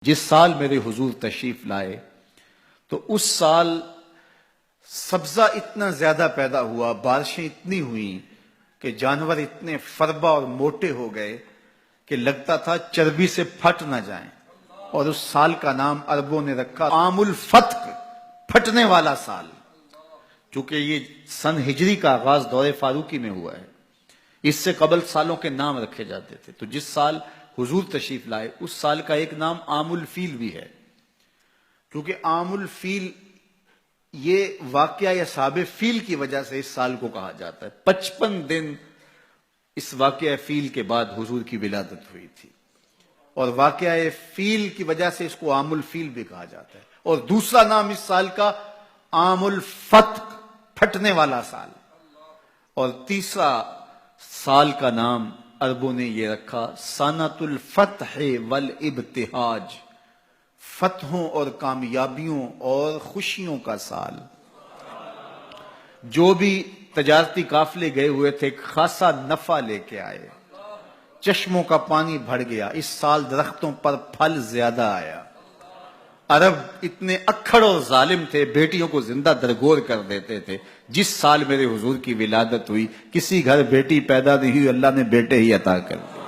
جس سال میرے حضور تشریف لائے تو اس سال سبزہ اتنا زیادہ پیدا ہوا، بارشیں اتنی ہوئیں کہ جانور اتنے فربا اور موٹے ہو گئے کہ لگتا تھا چربی سے پھٹ نہ جائیں، اور اس سال کا نام عربوں نے رکھا عام الفتق، پھٹنے والا سال، چونکہ یہ سن ہجری کا آغاز دور فاروقی میں ہوا ہے۔ اس سے قبل سالوں کے نام رکھے جاتے تھے، تو جس سال حضور تشریف لائے اس سال کا ایک نام عام الفیل بھی ہے، کیونکہ عام الفیل یہ واقعہ اصحاب فیل کی وجہ سے اس سال کو کہا جاتا ہے۔ 55 دن اس واقعہ فیل کے بعد حضور کی ولادت ہوئی تھی، اور واقعہ فیل کی وجہ سے اس کو عام الفیل بھی کہا جاتا ہے۔ اور دوسرا نام اس سال کا عام الفتق، پھٹنے والا سال، اور تیسرا سال کا نام عربوں نے یہ رکھا سنۃ الفتح والابتہاج، فتحوں اور کامیابیوں اور خوشیوں کا سال۔ جو بھی تجارتی قافلے گئے ہوئے تھے ایک خاصا نفع لے کے آئے، چشموں کا پانی بڑھ گیا، اس سال درختوں پر پھل زیادہ آیا۔ عرب اتنے اکھڑ اور ظالم تھے، بیٹیوں کو زندہ درگور کر دیتے تھے۔ جس سال میرے حضور کی ولادت ہوئی کسی گھر بیٹی پیدا نہیں ہوئی، اللہ نے بیٹے ہی عطا کر دیے۔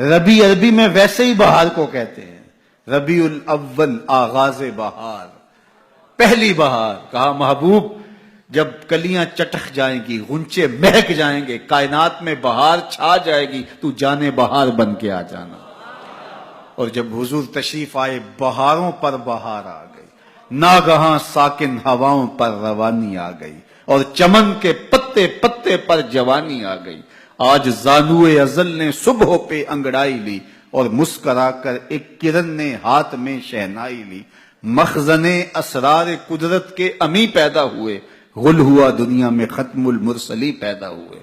ربیع عربی میں ویسے ہی بہار کو کہتے ہیں، ربیع الاول آغاز بہار، پہلی بہار۔ کہا محبوب جب کلیاں چٹخ جائیں گی، غنچے مہک جائیں گے، کائنات میں بہار چھا جائے گی، تو جانے بہار بن کے آ جانا۔ اور جب حضور تشریف آئے بہاروں پر بہار آ گئی، ناگہاں ساکن ہواؤں پر روانی آ گئی، اور چمن کے پتے پتے پر جوانی آ گئی۔ آج زانوئے ازل نے صبح پہ انگڑائی لی، اور مسکرا کر ایک کرن نے ہاتھ میں شہنائی لی۔ مخزن اسرار قدرت کے امی پیدا ہوئے، غل ہوا دنیا میں ختم المرسلی پیدا ہوئے۔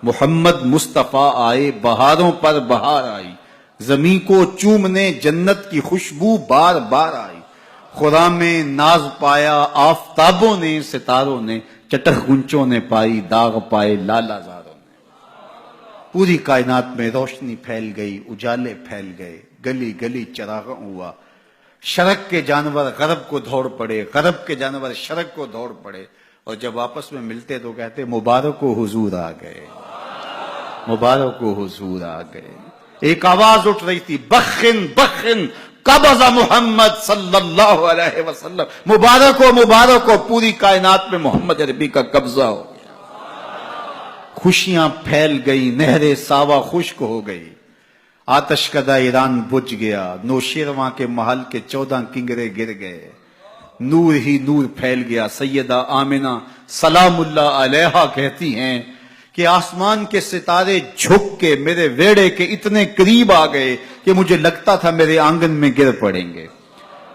محمد مصطفیٰ آئے بہاروں پر بہار آئی، زمین کو چومنے جنت کی خوشبو بار بار آئی۔ خرام میں ناز پایا آفتابوں نے، ستاروں نے، چٹخ گنچوں نے پائی، داغ پائے لالا زاروں نے۔ پوری کائنات میں روشنی پھیل گئی، اجالے پھیل گئے، گلی گلی چراغاں ہوا۔ شرق کے جانور غرب کو دوڑ پڑے، غرب کے جانور شرق کو دوڑ پڑے، اور جب آپس میں ملتے تو کہتے مبارک ہو حضور آ گئے، مبارک ہو حضور آ گئے۔ ایک آواز اٹھ رہی تھی، بخن بخن قبض محمد صلی اللہ علیہ وسلم، مبارک ہو مبارک ہو، پوری کائنات میں محمد عربی کا قبضہ ہو گیا۔ خوشیاں پھیل گئی، نہر ساوا خشک ہو گئی، آتش کدہ ایران بجھ گیا، نوشیرواں کے محل کے 14 کنگرے گر گئے، نور ہی نور پھیل گیا۔ سیدہ آمنہ سلام اللہ علیہا کہتی ہیں کہ آسمان کے ستارے جھک کے میرے ویڑے کے اتنے قریب آ گئے کہ مجھے لگتا تھا میرے آنگن میں گر پڑیں گے۔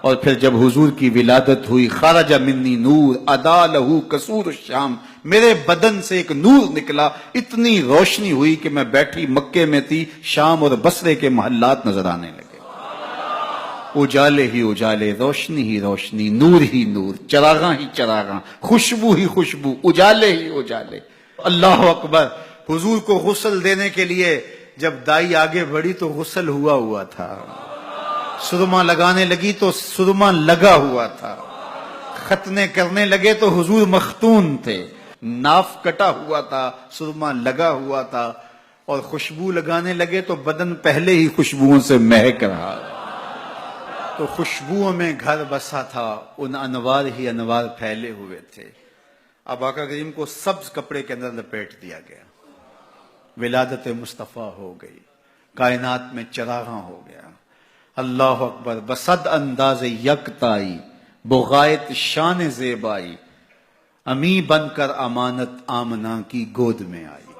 اور پھر جب حضور کی ولادت ہوئی، خرج منی نور ادا لہو قصور الشام، میرے بدن سے ایک نور نکلا، اتنی روشنی ہوئی کہ میں بیٹھی مکے میں تھی، شام اور بصرے کے محلات نظر آنے لگے۔ اجالے ہی اجالے، روشنی ہی روشنی، نور ہی نور، چراغاں ہی چراغاں، خوشبو ہی خوشبو، اجالے ہی اجالے۔ اللہ اکبر۔ حضور کو غسل دینے کے لیے جب دائی آگے بڑھی تو غسل ہوا تھا، سرما لگانے لگی تو سرما لگا ہوا تھا، ختنے کرنے لگے تو حضور مختون تھے، ناف کٹا ہوا تھا، سرما لگا ہوا تھا، اور خوشبو لگانے لگے تو بدن پہلے ہی خوشبوؤں سے مہک رہا، تو خوشبوؤں میں گھر بسا تھا، ان انوار ہی انوار پھیلے ہوئے تھے۔ اب آقا کریم کو سبز کپڑے کے اندر لپیٹ دیا گیا، ولادت مصطفیٰ ہو گئی، کائنات میں چراغاں ہو گیا۔ اللہ اکبر۔ بصد انداز یکتائی، بغایت شان زیبائی، امی بن کر امانت آمنہ کی گود میں آئی۔